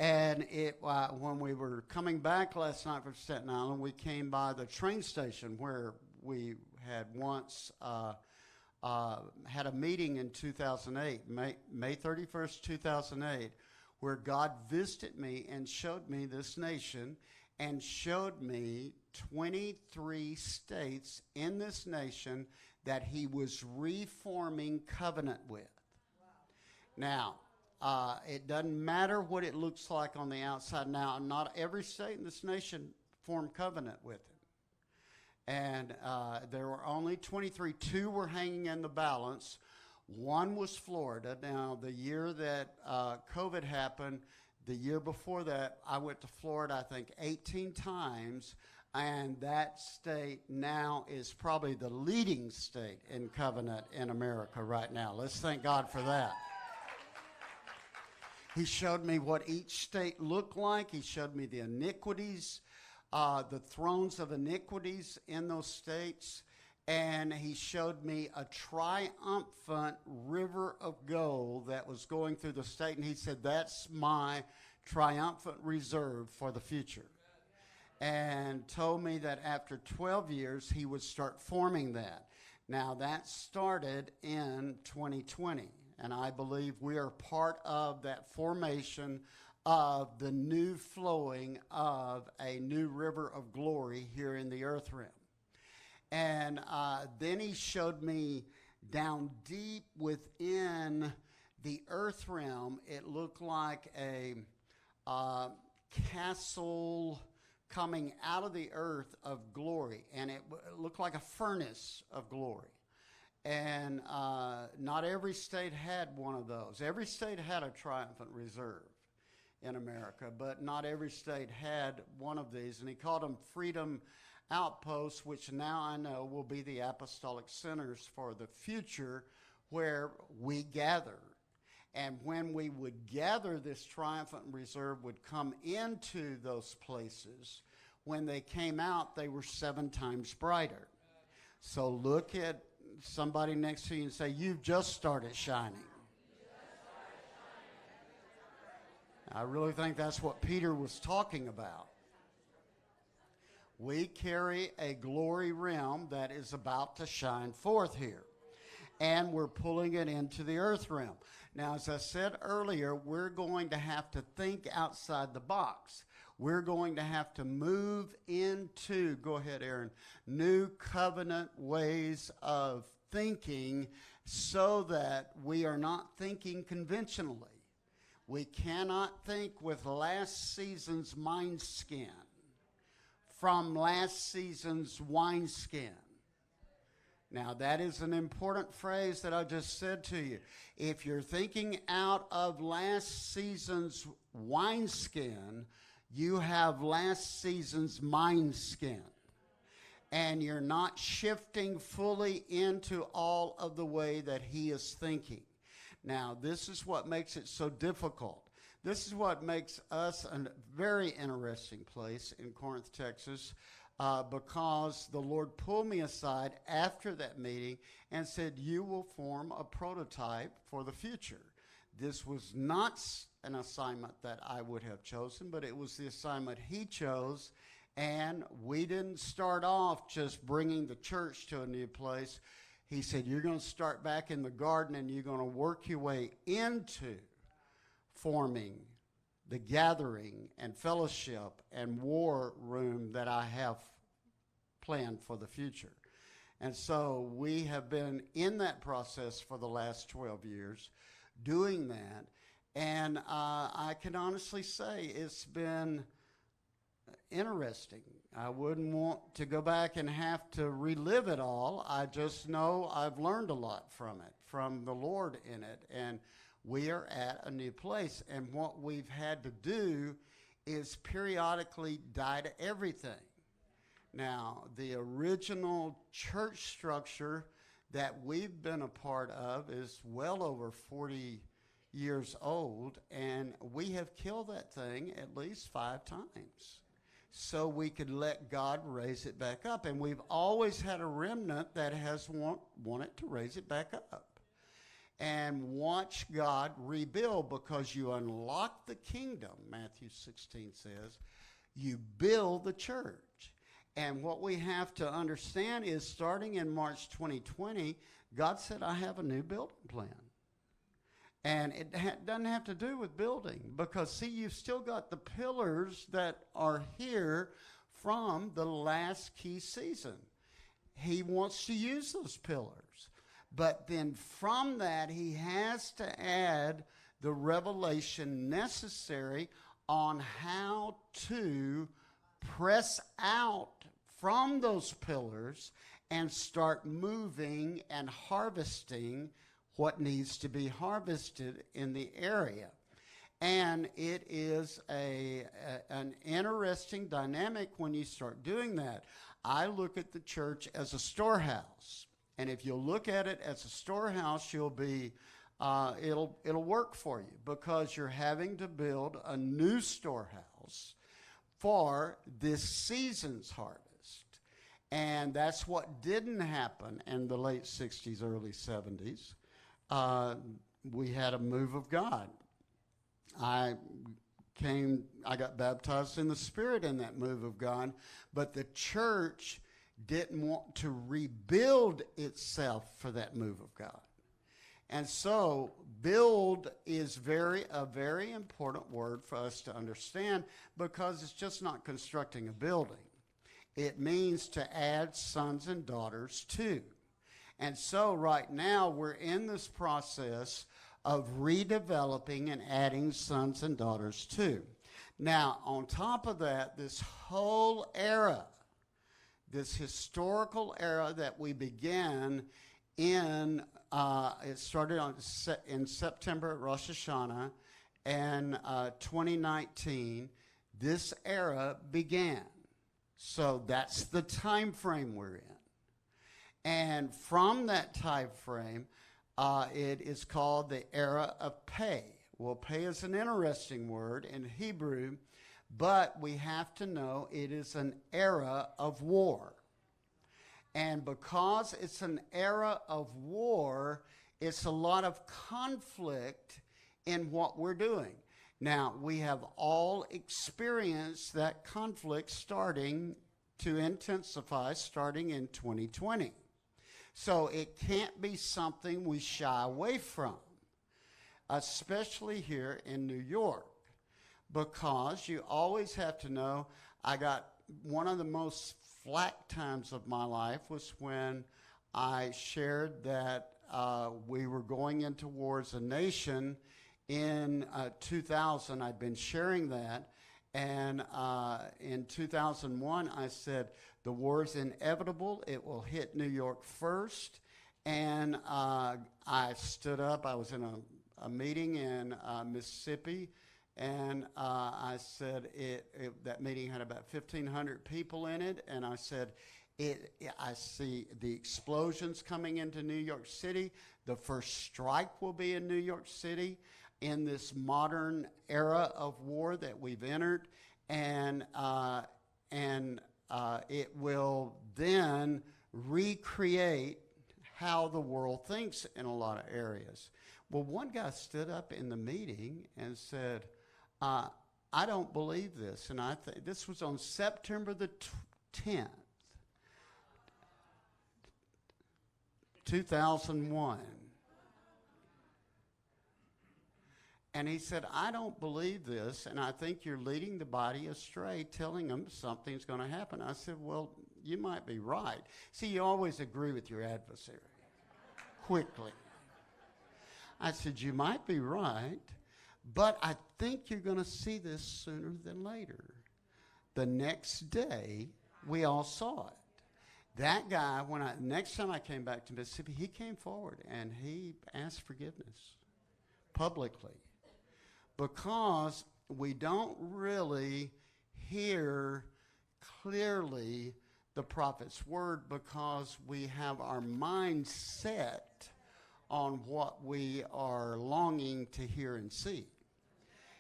And when we were coming back last night from Staten Island, we came by the train station where we had once had a meeting in 2008, May 31st, 2008, where God visited me and showed me this nation and showed me 23 states in this nation that he was reforming covenant with. Wow. Now, it doesn't matter what it looks like on the outside. Now, not every state in this nation formed covenant with him. And there were only 23. 2 were hanging in the balance. 1 was Florida. Now, the year that COVID happened, the year before that, I went to Florida, I think, 18 times. And that state now is probably the leading state in covenant in America right now. Let's thank God for that. He showed me what each state looked like. He showed me the iniquities, the thrones of iniquities in those states. And he showed me a triumphant river of gold that was going through the state. And he said, that's my triumphant reserve for the future. And told me that after 12 years, he would start forming that. Now, that started in 2020. And I believe we are part of that formation of the new flowing of a new river of glory here in the earth realm. And then he showed me down deep within the earth realm, it looked like a castle coming out of the earth of glory. And it looked like a furnace of glory. And not every state had one of those. Every state had a triumphant reserve in America, but not every state had one of these. And he called them freedom outposts, which now I know will be the apostolic centers for the future where we gather. And when we would gather, this triumphant reserve would come into those places. When they came out, they were 7 times brighter. So look at somebody next to you and say, you've just started shining. I really think that's what Peter was talking about. We carry a glory realm that is about to shine forth here. And we're pulling it into the earth realm. Now, as I said earlier, we're going to have to think outside the box. We're going to have to move into, go ahead, Aaron, new covenant ways of thinking so that we are not thinking conventionally. We cannot think with last season's mind skin from last season's wineskin. Now, that is an important phrase that I just said to you. If you're thinking out of last season's wineskin, you have last season's mind skin. And you're not shifting fully into all of the way that he is thinking. Now, this is what makes it so difficult. This is what makes us a very interesting place in Corinth, Texas, because the Lord pulled me aside after that meeting and said, you will form a prototype for the future. This was not an assignment that I would have chosen, but it was the assignment he chose. And we didn't start off just bringing the church to a new place. He said, you're going to start back in the garden and you're going to work your way into forming the gathering and fellowship and war room that I have planned for the future. And so we have been in that process for the last 12 years doing that. And I can honestly say it's been interesting. I wouldn't want to go back and have to relive it all. I just know I've learned a lot from it, from the Lord in it. And we are at a new place. And what we've had to do is periodically die to everything. Now, the original church structure that we've been a part of is well over 40 years old, and we have killed that thing at least 5 times so we could let God raise it back up. And we've always had a remnant that has wanted to raise it back up. and watch God rebuild, because you unlock the kingdom, Matthew 16 says. You build the church. And what we have to understand is, starting in March 2020, God said, I have a new building plan. And it doesn't have to do with building, because, see, you've still got the pillars that are here from the last key season. He wants to use those pillars. But then from that, he has to add the revelation necessary on how to press out from those pillars and start moving and harvesting what needs to be harvested in the area. And it is an interesting dynamic when you start doing that. I look at the church as a storehouse. And if you look at it as a storehouse, you'll be, it'll work for you, because you're having to build a new storehouse for this season's harvest. And that's what didn't happen in the late 60s, early 70s. We had a move of God. I got baptized in the Spirit in that move of God, but the church didn't want to rebuild itself for that move of God. And so build is a very important word for us to understand, because it's just not constructing a building. It means to add sons and daughters to. And so right now we're in this process of redeveloping and adding sons and daughters to. Now, on top of that, this whole era, this historical era that we began in, it started in September at Rosh Hashanah, and 2019, this era began. So that's the time frame we're in. And from that time frame, it is called the era of pay. Well, pay is an interesting word in Hebrew, but we have to know it is an era of war. And because it's an era of war, it's a lot of conflict in what we're doing. Now, we have all experienced that conflict starting to intensify starting in 2020. So it can't be something we shy away from, especially here in New York, because you always have to know, I got one of the most flack times of my life was when I shared that we were going into war as a nation in 2000. I'd been sharing that, and in 2001 I said, the war is inevitable. It will hit New York first. And I stood up. I was in a meeting in Mississippi, and I said that meeting had about 1,500 people in it, and I said, I see the explosions coming into New York City. The first strike will be in New York City in this modern era of war that we've entered, and it will then recreate how the world thinks in a lot of areas. Well, one guy stood up in the meeting and said, I don't believe this. And this was on September the 10th, 2001. And he said, I don't believe this, and I think you're leading the body astray, telling them something's going to happen. I said, well, you might be right. See, you always agree with your adversary quickly. I said, you might be right, but I think you're going to see this sooner than later. The next day, we all saw it. That guy, next time I came back to Mississippi, he came forward and he asked forgiveness publicly, because we don't really hear clearly the prophet's word, because we have our mind set on what we are longing to hear and see.